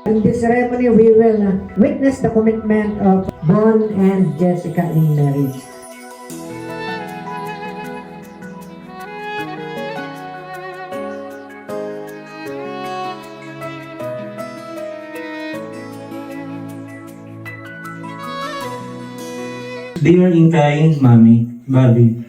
In this ceremony, we will witness the commitment of Bon and Jessica in marriage. Dear Inkay, Mami, Bobby,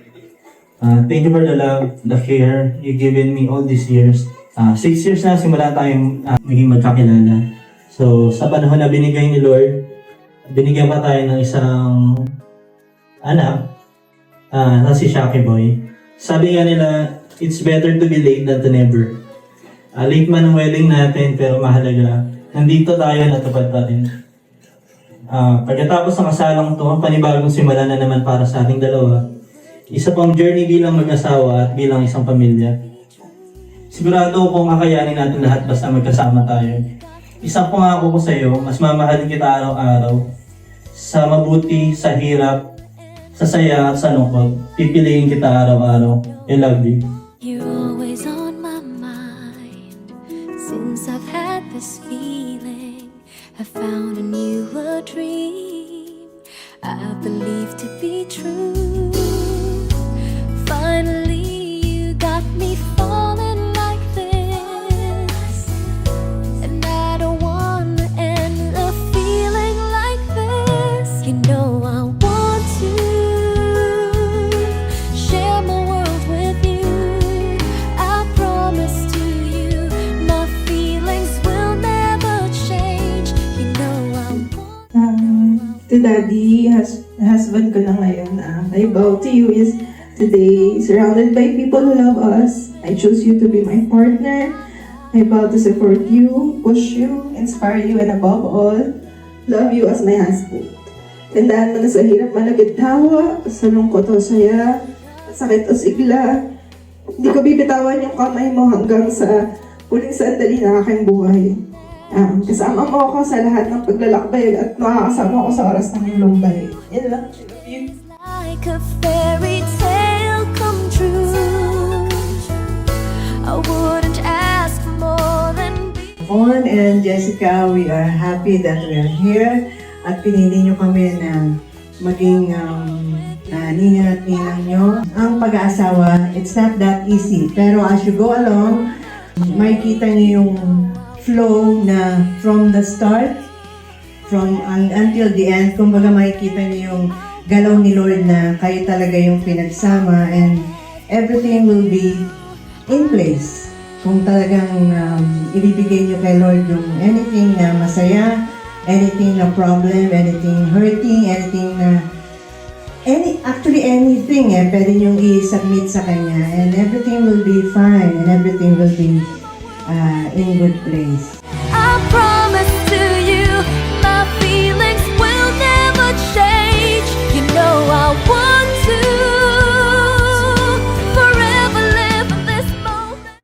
thank you for the love, the care you given me all these years. 6 years na simula tayong naging magkakilala. So, sa panahon na binigay ni Lord, binigyan pa tayo ng isang anak, na si Shaki Boy. Sabi nga nila, it's better to be late than to never. Late man ang wedding natin, pero mahalaga, nandito tayo, natupad pa rin. Pagkatapos ng kasalang to, panibagong simula na naman para sa ating dalawa. Isa pang journey bilang mag-asawa at bilang isang pamilya. Sigurado kung kakayanin natin lahat basta magkasama tayo. Isang pangako ko sa iyo, mas mamahalin kita araw-araw. Sa mabuti, sa hirap, sa saya at sa lungkot. Pipiliin kita araw-araw. I love you. You're always on my mind. Since I've had this feeling, I found a newer dream I believe to be true. Finally, you got me falling like this, and I don't want to end a feeling like this. You know I want to share my world with you. I promise to you my feelings will never change. You know I want To Daddy, husband ko na ngayon, I vow to you is today, surrounded by people who love us, I choose you to be my partner. I vow to support you, push you, inspire you, and above all, love you as my husband. Tandaan mo na sa hirap man nagitawa, sa lungkot o saya, sa sakit o sigla, hindi ko bibitawan yung kamay mo hanggang sa huling sandali ng aking buhay. Kasama mo ako sa lahat ng paglalakbay at makakasama ako sa oras ng lumbay. Yan lang. I love you. like a fairy tale come true. I wouldn't ask more than Bon and Jessica, we are happy that we are here at pinili nyo kami na maging ninang at ninang nyo. Ang pag-aasawa, it's not that easy. Pero as you go along, makikita nyo yung flow na from the start, until the end. Kumbaga makikita nyo yung galaw ni Lord na kayo talaga yung pinagsama and everything will be in place. Kung talagang ibibigay nyo kay Lord yung anything na masaya, anything na problem, anything hurting, anything na actually anything pwede nyong i-submit sa Kanya and everything will be fine and everything will be in good place. I promise to you my feelings will never change. You know I want to forever live in this moment.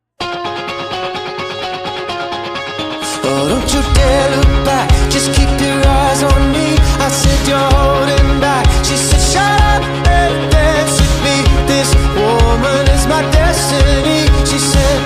Oh, don't you dare look back, just keep your eyes on me. I said you're holding back, she said shut up and dance with me. This woman is my destiny, she said